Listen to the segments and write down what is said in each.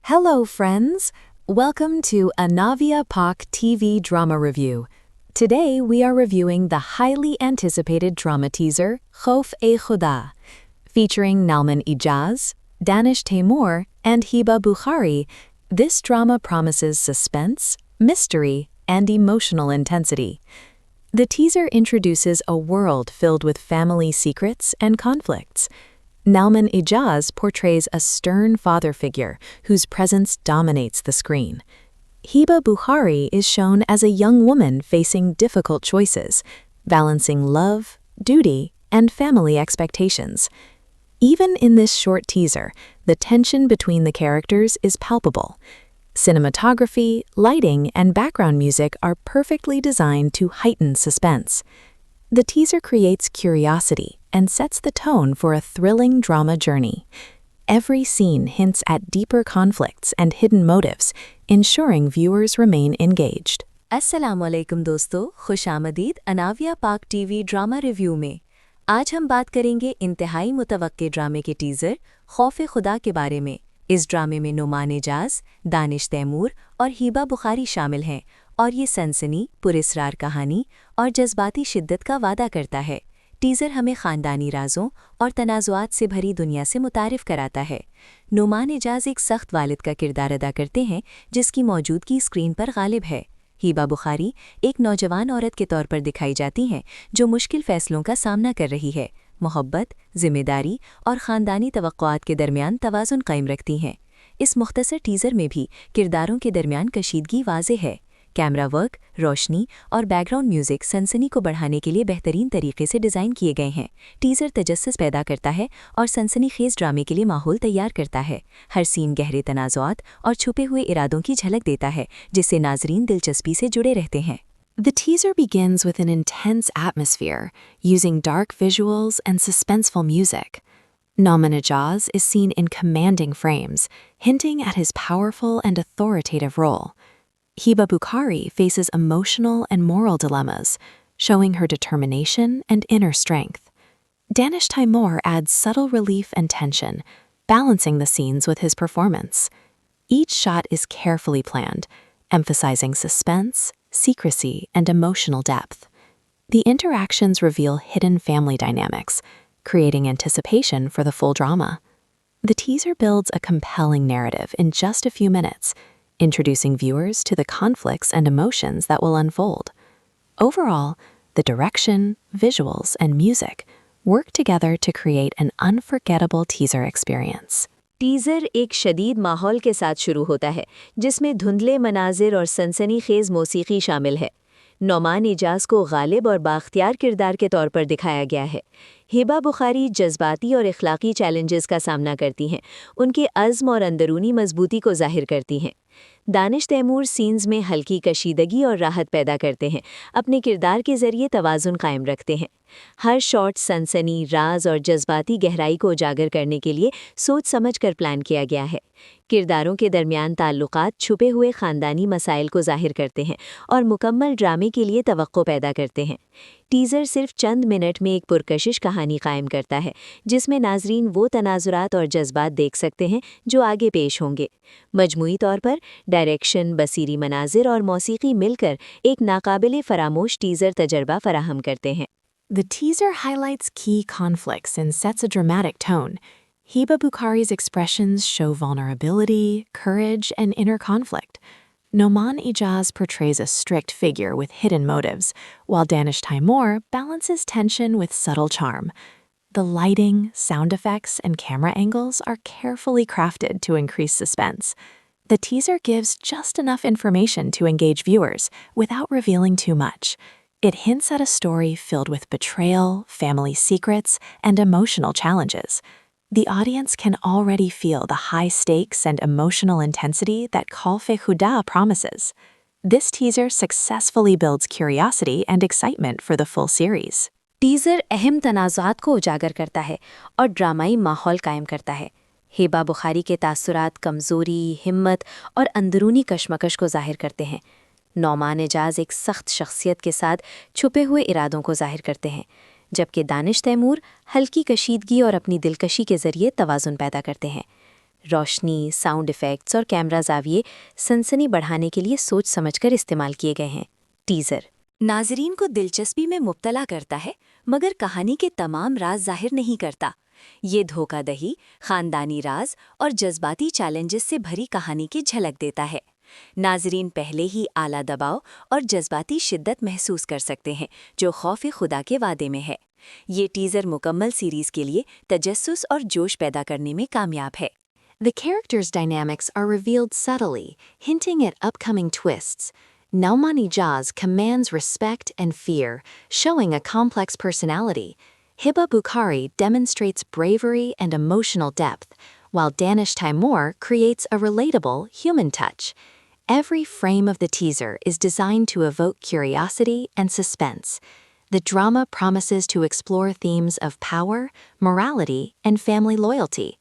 Hello, friends! Welcome to Anavia Pak TV Drama Review. Today we are reviewing the highly anticipated drama teaser, Khof-e-Khuda. Featuring Nauman Ijaz, Danish Taimur, and Hiba Bukhari, this drama promises suspense, mystery, and emotional intensity. The teaser introduces a world filled with family secrets and conflicts. Nauman Ijaz portrays a stern father figure whose presence dominates the screen. Hiba Bukhari is shown as a young woman facing difficult choices, balancing love, duty, and family expectations. Even in this short teaser, the tension between the characters is palpable. Cinematography, lighting, and background music are perfectly designed to heighten suspense. The teaser creates curiosity and sets the tone for a thrilling drama journey. Every scene hints at deeper conflicts and hidden motives, ensuring viewers remain engaged. अस्सलामुअलैकुम दोस्तों, खुशामदीद अनाविया पाक TV drama review में। आज हम बात करेंगे इंतहाई मुतवक्के ड्रामे के टीज़र खौफ-ए-खुदा के बारे में। इस ड्रामे में नौमान एजाज, दानिश तैमूर और हिबा बुखारी शामिल हैं और ये सनसनी, पुरस्रार कहानी और जज्बाती शिद्दत का वादा करता है। टीज़र हमें ख़ानदानी राज़ों और तनाज़ुआत से भरी दुनिया से मुतारिफ़ कराता है। नौमान एजाज एक सख्त वालिद का किरदार अदा करते हैं जिसकी मौजूदगी स्क्रीन पर गालिब है। हिबा बुखारी एक नौजवान औरत के तौर पर दिखाई जाती हैं जो मुश्किल फ़ैसलों का सामना कर रही है, मोहब्बत, ज़िम्मेदारी और ख़ानदानी तवक्कुआत के दरमियान तवाज़ुन कायम रखती हैं। इस मुख्तसर टीज़र में भी किरदारों के दरमियान कशीदगी वाज़ेह है। कैमरा वर्क, रोशनी और बैकग्राउंड म्यूज़िक सनसनी को बढ़ाने के लिए बेहतरीन तरीके से डिज़ाइन किए गए हैं। टीज़र तजस्सुस पैदा करता है और सनसनीखेज़ ड्रामे के लिए माहौल तैयार करता है। हर सीन गहरे तनाज़ुआत और छुपे हुए इरादों की झलक देता है, जिससे नाज़रीन दिलचस्पी से जुड़े रहते हैं। The teaser begins with an intense atmosphere, using dark visuals and suspenseful music. Nauman Ijaz is seen in commanding frames, hinting at his powerful and authoritative role. Hiba Bukhari faces emotional and moral dilemmas, showing her determination and inner strength. Danish Taimur adds subtle relief and tension, balancing the scenes with his performance. Each shot is carefully planned, emphasizing suspense, secrecy, and emotional depth. The interactions reveal hidden family dynamics, creating anticipation for the full drama. The teaser builds a compelling narrative in just a few minutes, introducing viewers to the conflicts and emotions that will unfold. Overall, the direction, visuals, and music work together to create an unforgettable teaser experience. Teaser एक शदीद माहौल के साथ शुरू होता है, जिसमें धुंधले मनाजिर और सनसनीखेज़ मौसीकी शामिल है। नौमान एजाज को गालिब और बाख्तियार किरदार के तौर पर दिखाया गया है। हिबा बुखारी जज्बाती और इखलाकी चैलेंजेस का सामना करती हैं, उनके अज़्म और अंदरूनी मजबूती को जाहिर करती हैं। दानिश तैमूर सीन्स में हल्की कशीदगी और राहत पैदा करते हैं, अपने किरदार के ज़रिए तवाज़ुन कायम रखते हैं। हर शॉट सनसनी, राज और जज्बाती गहराई को उजागर करने के लिए सोच समझ कर प्लान किया गया है। किरदारों के दरमियान ताल्लुकात छुपे हुए ख़ानदानी मसाइल को जाहिर करते हैं और मुकम्मल ड्रामे के लिए तवक्को पैदा करते हैं। टीज़र सिर्फ चंद मिनट में एक पुरकशिश कहानी कायम करता है, जिसमें नाजरीन वो तनाजुरात और जज्बात देख सकते हैं जो आगे पेश होंगे। मजमूई तौर पर डायरेक्शन, बसीरी मनाजिर और मौसीकी मिलकर एक नाकाबिले फरामोश टीज़र तजर्बा फराहम करते हैं। The teaser highlights key conflicts and sets a dramatic tone. Hiba Bukhari's expressions show vulnerability, courage, and inner conflict. Nauman Ijaz portrays a strict figure with hidden motives, while Danish Taimur balances tension with subtle charm. The lighting, sound effects, and camera angles are carefully crafted to increase suspense. The teaser gives just enough information to engage viewers without revealing too much. It hints at a story filled with betrayal, family secrets, and emotional challenges. The audience can already feel the high stakes and emotional intensity that Khof-e-Khuda promises. This teaser successfully builds curiosity and excitement for the full series. Teaser अहम तनाज़ुआत को उजागर करता है और ड्रामाई माहौल कायम करता है। हिबा बुखारी के तासुरात कमज़ोरी, हिम्मत और अंदरूनी कशमकश को जाहिर करते हैं। नौमान एजाज एक सख्त शख्सियत के साथ छुपे हुए इरादों को जाहिर करते हैं, जबकि दानिश तैमूर हल्की कशीदगी और अपनी दिलकशी के ज़रिए तवाज़ुन पैदा करते हैं। रोशनी, साउंड इफ़ेक्ट्स और कैमरा ज़ाविये सनसनी बढ़ाने के लिए सोच समझकर इस्तेमाल किए गए हैं। टीज़र नाज़रीन को दिलचस्पी में मुब्तला करता है, मगर कहानी के तमाम राज जाहिर नहीं करता। ये धोखाधही, खानदानी राज और जज्बाती चैलेंजेस से भरी कहानी की झलक देता है। नाज़रीन पहले ही आला दबाव और जज्बाती शिद्दत महसूस कर सकते हैं, जो खौफ खुदा के वादे में है। ये टीज़र मुकम्मल सीरीज़ के लिए तजस्सुस और जोश पैदा करने में कामयाब है। The characters' dynamics are revealed subtly, hinting at upcoming twists. Naumani Jaz commands respect and fear, showing a complex personality. Hiba Bukhari demonstrates bravery and emotional depth, while Danish Taimur creates a relatable, human touch. Every frame of the teaser is designed to evoke curiosity and suspense. The drama promises to explore themes of power, morality, and family loyalty.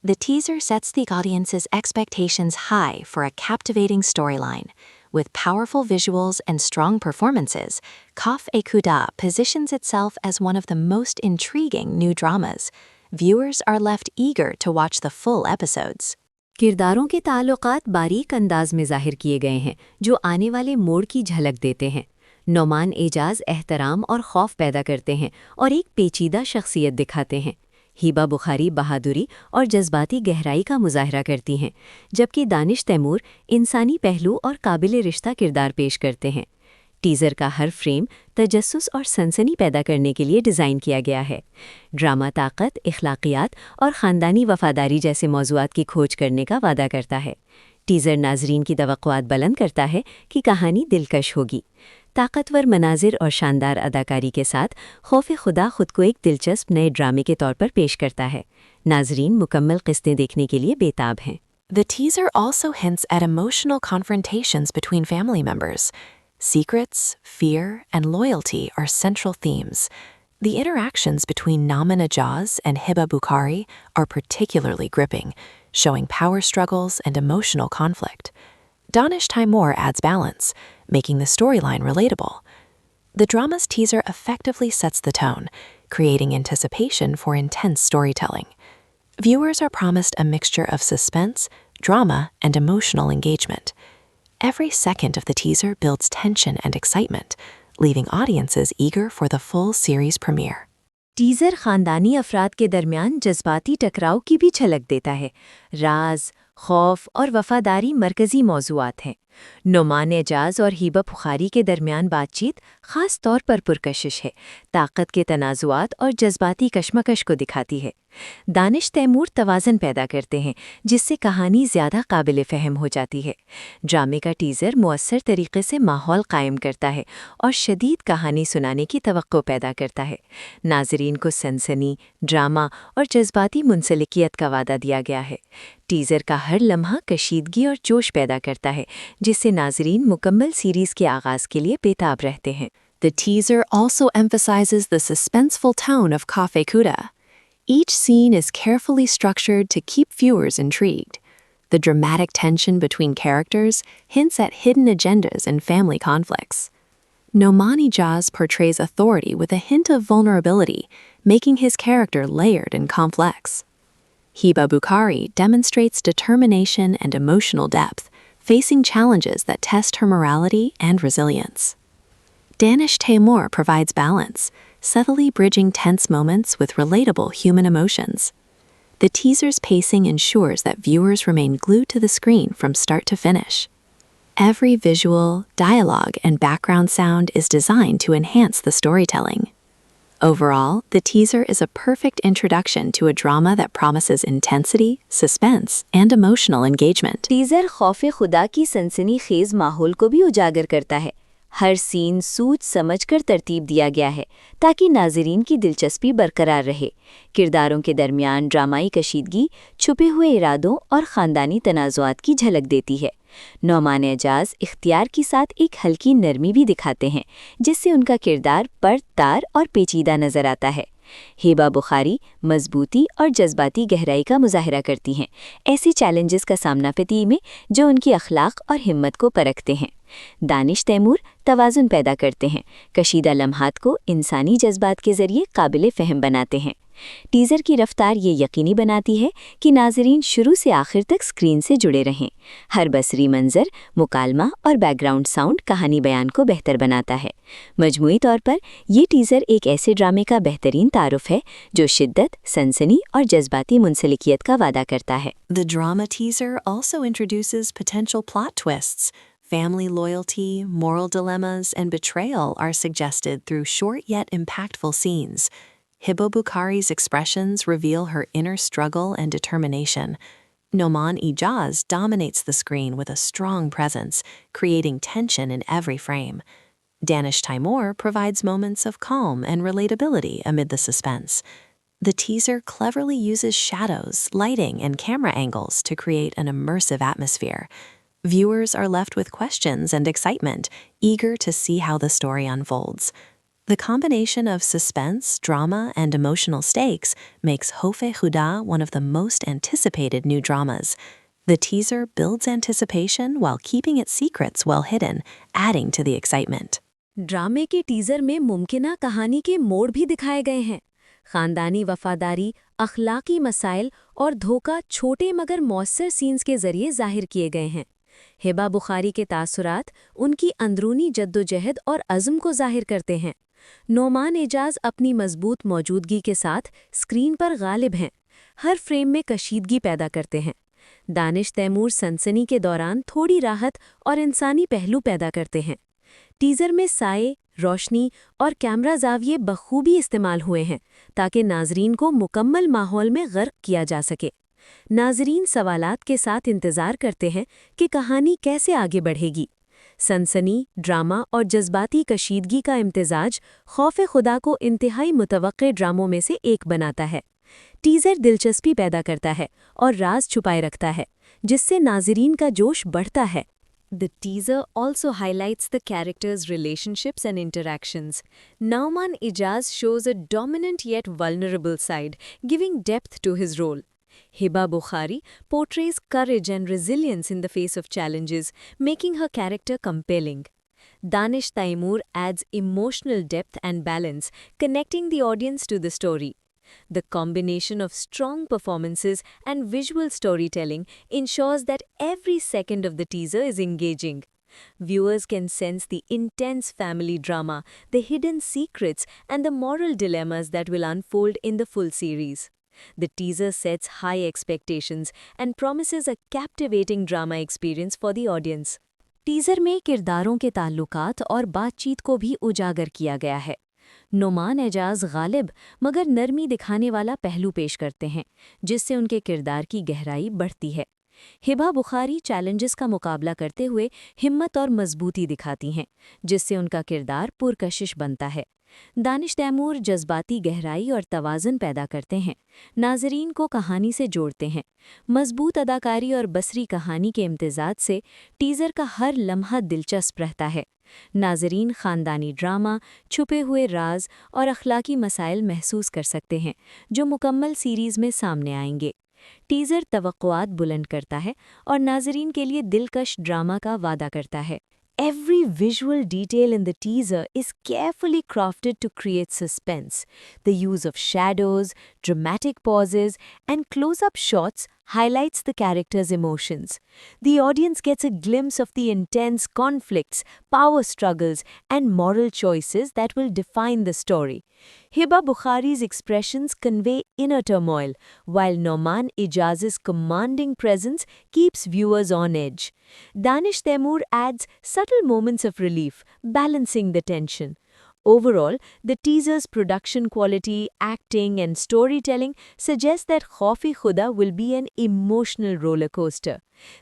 The teaser sets the audience's expectations high for a captivating storyline. With powerful visuals and strong performances, Khaf-e-Khuda positions itself as one of the most intriguing new dramas. Viewers are left eager to watch the full episodes. किरदारों के ताल्लुकात बारीक अंदाज में ज़ाहिर किए गए हैं, जो आने वाले मोड़ की झलक देते हैं। नौमान एजाज एहतराम और खौफ पैदा करते हैं और एक पेचीदा शख्सियत दिखाते हैं। हिबा बुखारी बहादुरी और जज्बाती गहराई का मुजाहरा करती हैं, जबकि दानिश तैमूर इंसानी पहलू और काबिल रिश्ता किरदार पेश करते हैं। टीज़र का हर फ्रेम तजस्सुस और सनसनी पैदा करने के लिए डिज़ाइन किया गया है। ड्रामा ताकत, इखलाकियात और ख़ानदानी वफ़ादारी जैसे मौज़ूआत की खोज करने का वादा करता है। टीज़र नाज़रीन की तवक्कुआत बुलंद करता है कि कहानी दिलकश होगी। ताकतवर मनाजिर और शानदार अदाकारी के साथ खौफ खुदा खुद को एक दिलचस्प नए ड्रामे के तौर पर पेश करता है। नाज़रीन मुकम्मल किस्तें देखने के लिए बेताब हैं। The teaser also hints at emotional confrontations between family members. Secrets, fear, and loyalty are central themes. The interactions between Nauman Ijaz and Hiba Bukhari are particularly gripping, showing power struggles and emotional conflict. Danish Taimur adds balance, making the storyline relatable. The drama's teaser effectively sets the tone, creating anticipation for intense storytelling. Viewers are promised a mixture of suspense, drama, and emotional engagement. Every second of the teaser builds tension and excitement, leaving audiences eager for the full series premiere. Teaser ख़ानदानी अफराद के दरमियान जज्बाती टकराव की भी झलक देता है। राज, खौफ और वफ़ादारी मरकज़ी मौज़ूआत हैं। नौमान एजाज और हिबा बुखारी के दरमियान बातचीत ख़ास तौर पर पुरकशिश है, ताकत के तनाज़ुआत और जज्बाती कशमकश को दिखाती है। दानिश तैमूर तवाज़न पैदा करते हैं, जिससे कहानी ज़्यादा काबिल फ़हम हो जाती है। ड्रामे का टीज़र मुअस्सर तरीके से माहौल कायम करता है और शदीद कहानी सुनाने की तवक्को पैदा करता है। नाज़रीन को सनसनी, ड्रामा और जज्बाती मुंसलिकियत का वादा दिया गया है। टीज़र का हर लम्हा कशीदगी और जोश पैदा करता है, जिससे नाज़रीन मुकम्मल सीरीज़ के आगाज़ के लिए बेताब रहते हैं। The teaser also emphasizes the suspenseful tone of Khaf-e-Khuda. Each scene is carefully structured to keep viewers intrigued. The dramatic tension between characters hints at hidden agendas and family conflicts. Nomani Jaz portrays authority with a hint of vulnerability, making his character layered and complex. Hiba Bukhari demonstrates determination and emotional depth, facing challenges that test her morality and resilience. Danish Taimur provides balance, subtly bridging tense moments with relatable human emotions. The teaser's pacing ensures that viewers remain glued to the screen from start to finish. Every visual, dialogue, and background sound is designed to enhance the storytelling. Overall, the teaser is a perfect introduction to a drama that promises intensity, suspense, and emotional engagement. Teaser खौफ खुदा की सनसनीखेज माहौल को भी उजागर करता है। हर सीन सूझ समझकर तरतीब दिया गया है ताकि नाज़रीन की दिलचस्पी बरकरार रहे। किरदारों के दरमियान ड्रामाई कशीदगी छुपे हुए इरादों और ख़ानदानी तनाज़ुआत की झलक देती है। नौमान एजाज इख्तियार के साथ एक हल्की नरमी भी दिखाते हैं, जिससे उनका किरदार पर्दतार और पेचीदा नज़र आता है। हिबा बुखारी मजबूती और जज्बाती गहराई का मुजाहरा करती हैं, ऐसे चैलेंजेस का सामना करती में जो उनकी अखलाक और हिम्मत को परखते हैं। दानिश तैमूर तवाज़ुन पैदा करते हैं, कशीदा लम्हात को इंसानी जज्बात के ज़रिए काबिल फ़हम बनाते हैं। टीज़र की रफ्तार ये यकीनी बनाती है कि नाज़रीन शुरू से आखिर तक स्क्रीन से जुड़े रहें। हर बसरी मंजर, मुकालमा और बैकग्राउंड साउंड कहानी बयान को बेहतर बनाता है। मजमूई तौर पर ये टीज़र एक ऐसे ड्रामे का बेहतरीन तारुफ है जो शिद्दत, सनसनी और जज्बाती मुंसलिकियत का वादा करता है। The drama teaser also introduces potential plot twists. Family loyalty, moral dilemmas, and betrayal are suggested through short yet impactful scenes. Hiba Bukhari's expressions reveal her inner struggle and determination. Noman Ijaz dominates the screen with a strong presence, creating tension in every frame. Danish Taimur provides moments of calm and relatability amid the suspense. The teaser cleverly uses shadows, lighting, and camera angles to create an immersive atmosphere. Viewers are left with questions and excitement, eager to see how the story unfolds. The combination of suspense, drama, and emotional stakes makes Hofe Khuda one of the most anticipated new dramas. The teaser builds anticipation while keeping its secrets well hidden, adding to the excitement. ड्रामे के teaser में मुमकिना कहानी के मोड़ भी दिखाए गए हैं। खानदानी वफादारी, अखलाकी मसाइल और धोखा छोटे मगर मौसर सीन्स के जरिए जाहिर किए गए हैं। हिबा बुखारी के तासुरात उनकी अंदरूनी जद्दोजहद और अज़्म को जाहिर करते हैं। नोमान एजाज अपनी मजबूत मौजूदगी के साथ स्क्रीन पर गालिब हैं, हर फ्रेम में कशीदगी पैदा करते हैं। दानिश तैमूर सनसनी के दौरान थोड़ी राहत और इंसानी पहलू पैदा करते हैं। टीज़र में साए, रोशनी और कैमरा जाविये बखूबी इस्तेमाल हुए हैं ताकि नाजरीन को मुकम्मल माहौल में गर्क किया जा सके। नाजरीन सवालात के साथ इंतज़ार करते हैं कि कहानी कैसे आगे बढ़ेगी। सनसनी, ड्रामा और जज्बाती कशीदगी का इम्तिजाज खौफ खुदा को इंतहाई मुतवक्के ड्रामों में से एक बनाता है। टीज़र दिलचस्पी पैदा करता है और राज छुपाए रखता है, जिससे नाजरीन का जोश बढ़ता है। The teaser also highlights the characters' relationships and interactions. Nauman Ijaz shows a dominant yet vulnerable side, giving depth to his role. Hiba Bukhari portrays courage and resilience in the face of challenges, making her character compelling. Danish Taimur adds emotional depth and balance, connecting the audience to the story. The combination of strong performances and visual storytelling ensures that every second of the teaser is engaging. Viewers can sense the intense family drama, the hidden secrets, and the moral dilemmas that will unfold in the full series. The teaser sets high expectations and promises a captivating drama experience for the audience. Teaser में किरदारों के ताल्लुकात और बातचीत को भी उजागर किया गया है। नोमान एजाज गालिब मगर नरमी दिखाने वाला पहलू पेश करते हैं, जिससे उनके किरदार की गहराई बढ़ती है। हिबा बुखारी चैलेंजेस का मुकाबला करते हुए हिम्मत और मजबूती दिखाती हैं, जिससे उनका किरदार पुरकशिश बनता है। दानिश तैमूर जज्बाती गहराई और तवाज़ुन पैदा करते हैं, नाजरीन को कहानी से जोड़ते हैं। मजबूत अदाकारी और बसरी कहानी के इम्तिजाज से टीज़र का हर लम्हा दिलचस्प रहता है। नाजरीन ख़ानदानी ड्रामा, छुपे हुए राज और अखलाकी मसाइल महसूस कर सकते हैं, जो मुकम्मल सीरीज़ में सामने आएंगे। टीज़र तवक्कुआत बुलंद करता है और नाजरीन के लिए दिलकश ड्रामा का वादा करता है। Every visual detail in the teaser is carefully crafted to create suspense. The use of shadows, dramatic pauses, and close-up shots highlights the characters' emotions. The audience gets a glimpse of the intense conflicts, power struggles, and moral choices that will define the story. Hiba Bukhari's expressions convey inner turmoil, while Noman Ijaz's commanding presence keeps viewers on edge. Danish Taimur adds subtle moments of relief, balancing the tension. Overall, the teaser's production quality, acting, and storytelling suggest that Khauf-e Khuda will be an emotional roller coaster.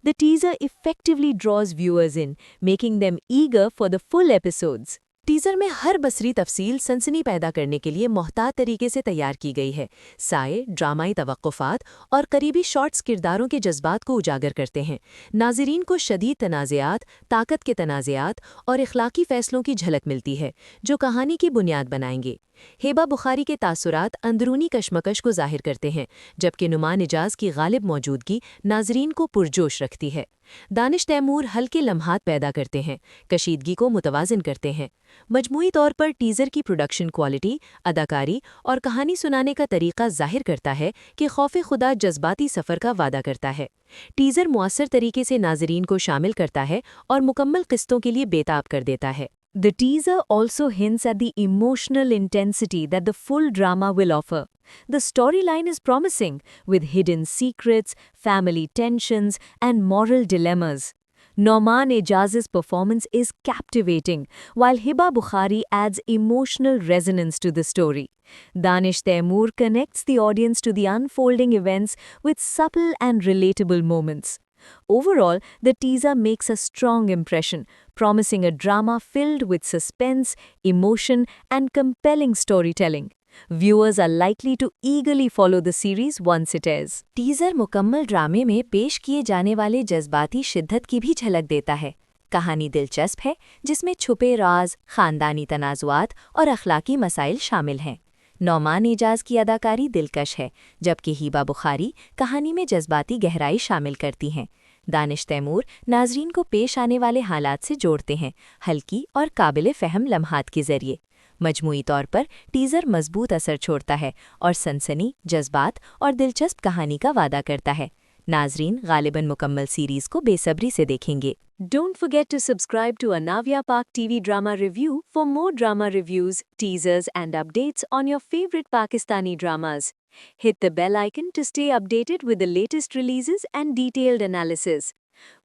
The teaser effectively draws viewers in, making them eager for the full episodes. Teaser में हर बसरी तफसील सनसनी पैदा करने के लिए मोहतात तरीके से तैयार की गई है। साए, ड्रामाई तवक्कुफ़ात और करीबी शॉट्स किरदारों के जज्बात को उजागर करते हैं। नाज़रीन को शदीद तनाज़ात, ताकत के तनाज़ात और इखलाकी फ़ैसलों की झलक मिलती है, जो कहानी की बुनियाद बनाएंगे। हिबा बुखारी के तासुरात अंदरूनी कशमकश को जाहिर करते हैं, जबकि नुमान इजाज की गालिब मौजूदगी नाजरीन को पुरजोश रखती है। दानिश तैमूर हल्के लम्हात पैदा करते हैं, कशीदगी को मुतवाज़िन करते हैं। मजमूई तौर पर टीज़र की प्रोडक्शन क्वालिटी, अदाकारी और कहानी सुनाने का तरीका जाहिर करता है कि खौफ खुदा जज्बाती सफ़र का वादा करता है। टीज़र मुअस्सर तरीके से नाजरीन को शामिल करता है और मुकम्मल किस्तों के लिए बेताब कर देता है। The teaser also hints at the emotional intensity that the full drama will offer. The storyline is promising, with hidden secrets, family tensions, and moral dilemmas. Nouman Ejaz's performance is captivating, while Hiba Bukhari adds emotional resonance to the story. Danish Taimur connects the audience to the unfolding events with subtle and relatable moments. Overall, the teaser makes a strong impression, promising a drama filled with suspense, emotion, and compelling storytelling. Viewers are likely to eagerly follow the series once it airs. Teaser मुकम्मल ड्रामे में पेश किए जाने वाले जज्बाती शिद्दत की भी झलक देता है। कहानी दिलचस्प है, जिसमें छुपे राज, ख़ानदानी तनाज़ुआत और अखलाकी मसाइल शामिल हैं। नौमान एजाज की अदाकारी दिलकश है, जबकि हिबा बुखारी कहानी में जज्बाती गहराई शामिल करती हैं। दानिश तैमूर नाजरीन को पेश आने वाले हालात से जोड़ते हैं, हल्की और काबिल फ़हम लम्हात के ज़रिए। मजमूई तौर पर टीज़र मजबूत असर छोड़ता है और सनसनी, जज्बात और दिलचस्प कहानी का वादा करता है। नाजरीन गालिबन मुकम्मल सीरीज़ को बेसब्री से देखेंगे। Don't forget to subscribe to Anavia Park TV Drama Review for more drama reviews, teasers, and updates on your favorite Pakistani dramas. Hit the bell icon to stay updated with the latest releases and detailed analysis.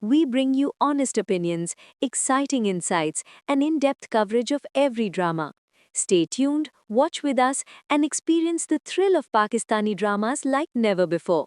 We bring you honest opinions, exciting insights, and in-depth coverage of every drama. Stay tuned, watch with us, and experience the thrill of Pakistani dramas like never before.